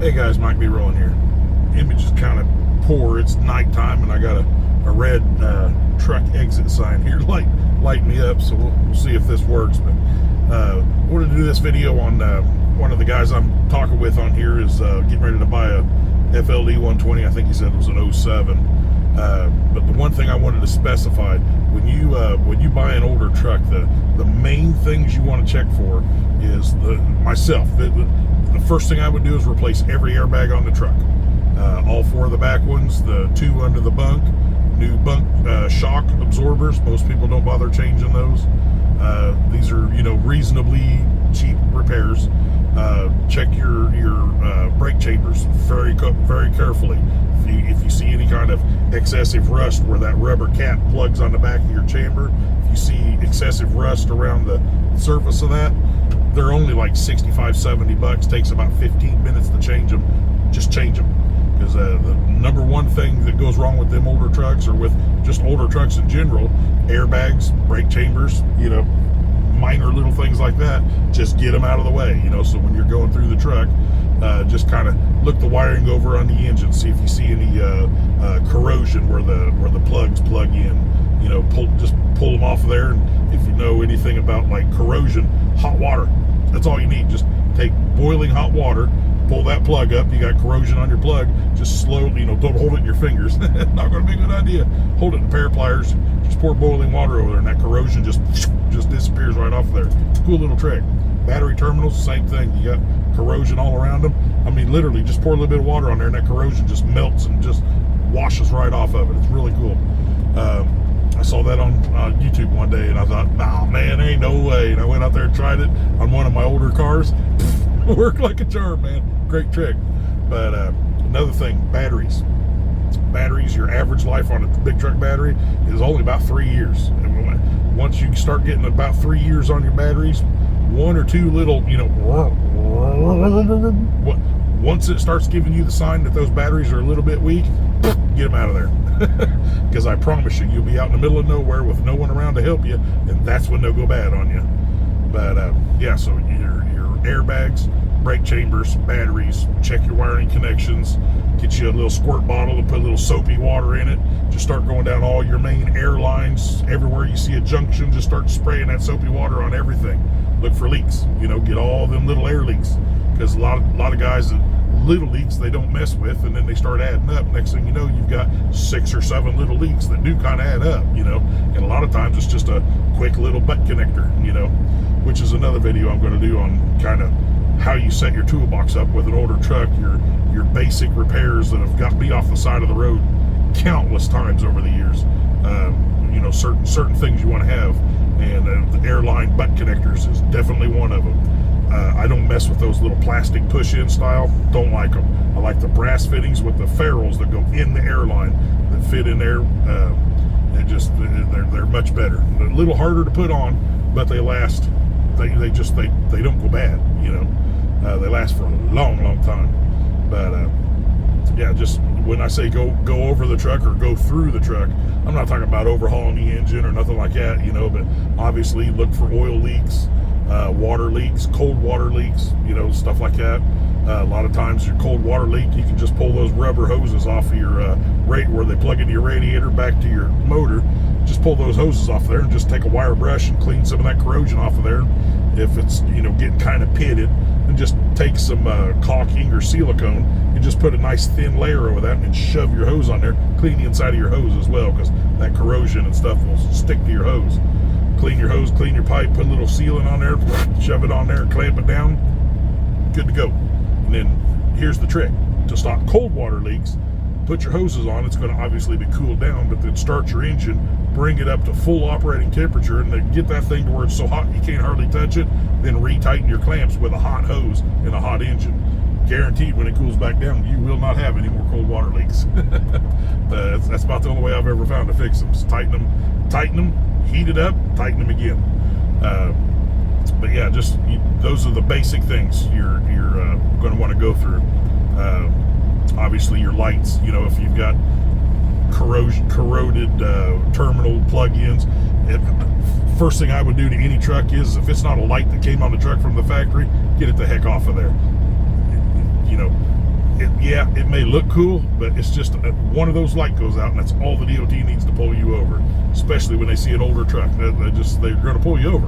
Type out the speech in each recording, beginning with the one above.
Hey guys, Mike B. Rolling here. Image is kind of poor. It's nighttime and I got a red truck exit sign here light me up, so we'll see if this works. But I wanted to do this video on one of the guys I'm talking with on here is getting ready to buy a FLD 120. I think he said it was an 07. But the one thing I wanted to specify, when you buy an older truck, the main things you want to check for is the first thing I would do is replace every airbag on the truck. All four of the back ones, the two under the bunk, new bunk shock absorbers. Most people don't bother changing those. These are, reasonably cheap repairs. Check your brake chambers very carefully. If you see any kind of excessive rust where that rubber cap plugs on the back of your chamber, if you see excessive rust around the surface of that, they're only like $65-70. Takes about 15 minutes to change them. Just change them, because the number one thing that goes wrong with them older trucks, or with just older trucks in general, airbags, brake chambers, minor little things like that, just get them out of the way. So when you're going through the truck, just kind of look the wiring over on the engine, see if you see any corrosion where the plugs plug in. Just pull them off of there. And if you know anything about like corrosion, hot water, that's all you need. Just take boiling hot water, pull that plug up. You got corrosion on your plug, just slowly, don't hold it in your fingers. Not going to be a good idea. Hold it in a pair of pliers, just pour boiling water over there, and that corrosion just disappears right off there. Cool little trick. Battery terminals, same thing. You got corrosion all around them. I mean, literally, just pour a little bit of water on there, and that corrosion just melts and just washes right off of it. It's really cool. I saw that on YouTube one day, and I thought, nah, man, ain't no way. And I went out there and tried it on one of my older cars. Worked like a charm, man. Great trick. But another thing, batteries. Batteries, your average life on a big truck battery is only about 3 years. And once you start getting about 3 years on your batteries, one or two little, once it starts giving you the sign that those batteries are a little bit weak, get them out of there. Because I promise you, you'll be out in the middle of nowhere with no one around to help you, and that's when they'll go bad on you. But yeah, so your airbags, brake chambers, batteries, check your wiring connections, get you a little squirt bottle and put a little soapy water in it. Just start going down all your main air lines. Everywhere you see a junction, just start spraying that soapy water on everything. Look for leaks, get all them little air leaks, because a lot of guys, little leaks they don't mess with, and then they start adding up. Next thing you know, you've got 6 or 7 little leaks that do kind of add up, and a lot of times it's just a quick little butt connector, which is another video I'm going to do on kind of how you set your toolbox up with an older truck, your basic repairs that have got me off the side of the road countless times over the years. Certain things you want to have, and the airline butt connectors is definitely one of them. I don't mess with those little plastic push-in style. Don't like them. I like the brass fittings with the ferrules that go in the airline that fit in there. They're much better. They're a little harder to put on, but they last. They don't go bad. They last for a long time. But yeah, just when I say go over the truck or go through the truck, I'm not talking about overhauling the engine or nothing like that. But obviously look for oil leaks, water leaks, cold water leaks, stuff like that. A lot of times your cold water leak, you can just pull those rubber hoses off of your where they plug into your radiator back to your motor. Just pull those hoses off there and just take a wire brush and clean some of that corrosion off of there. If it's getting kind of pitted, and just take some caulking or silicone and just put a nice thin layer over that and shove your hose on there. Clean the inside of your hose as well, because that corrosion and stuff will stick to your hose. Clean your hose, clean your pipe, put a little sealant on there, shove it on there, clamp it down, good to go. And then here's the trick. To stop cold water leaks, put your hoses on. It's going to obviously be cooled down, but then start your engine, bring it up to full operating temperature, and then get that thing to where it's so hot you can't hardly touch it. Then retighten your clamps with a hot hose and a hot engine. Guaranteed when it cools back down, you will not have any more cold water leaks. That's about the only way I've ever found to fix them. Just tighten them, heat it up, tighten them again. But yeah, those are the basic things you're going to want to go through. Obviously your lights, if you've got corroded terminal plug-ins, first thing I would do to any truck is, if it's not a light that came on the truck from the factory, get it the heck off of there. yeah, it may look cool, but it's just one of those light goes out, and that's all the DOT needs to pull you over. Especially when they see an older truck, they're going to pull you over.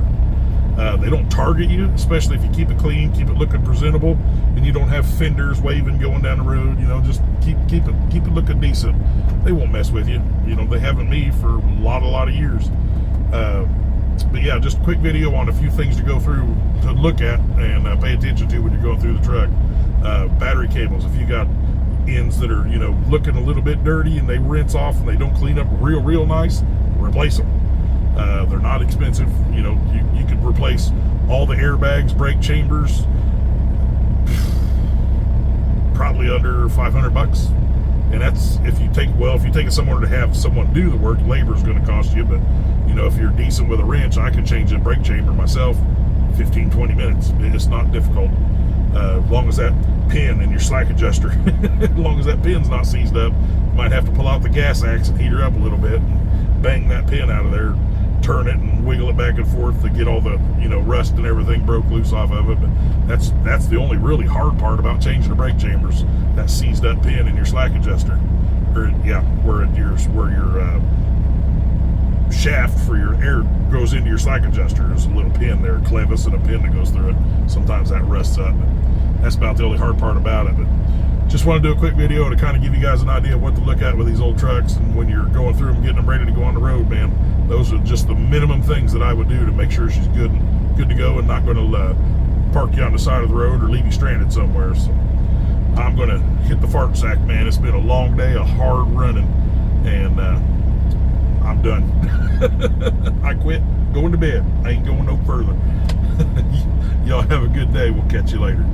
They don't target you, especially if you keep it clean, keep it looking presentable, and you don't have fenders waving going down the road. You know, just keep it looking decent. They won't mess with you. You know, they haven't me for a lot of years. But yeah, just a quick video on a few things to go through, to look at, and pay attention to when you're going through the truck. Battery cables. If you got ends that are, you know, looking a little bit dirty and they rinse off and they don't clean up real nice, replace them. They're not expensive. You know, you could replace all the airbags, brake chambers, probably under $500. And that's if you take it somewhere to have someone do the work. Labor is going to cost you, but you know, if you're decent with a wrench, I can change a brake chamber myself 15-20 minutes. It's not difficult, as long as that pin in your slack adjuster, as long as that pin's not seized up. You might have to pull out the gas axe and heat her up a little bit and bang that pin out of there, turn it and wiggle it back and forth to get all the, you know, rust and everything broke loose off of it. But that's the only really hard part about changing the brake chambers, that seized up pin in your slack adjuster, or yeah, where your shaft for your air goes into your slack adjuster. There's a little pin there, clevis, and a pin that goes through it. Sometimes that rusts up, but that's about the only hard part about it. But just want to do a quick video to kind of give you guys an idea of what to look at with these old trucks, and when you're going through them, getting them ready to go on the road, man, those are just the minimum things that I would do to make sure she's good to go, and not going to park you on the side of the road or leave you stranded somewhere. So I'm going to hit the fart sack, man. It's been a long day, a hard running, and I'm done. I quit, going to bed. I ain't going no further. Y'all have a good day. We'll catch you later.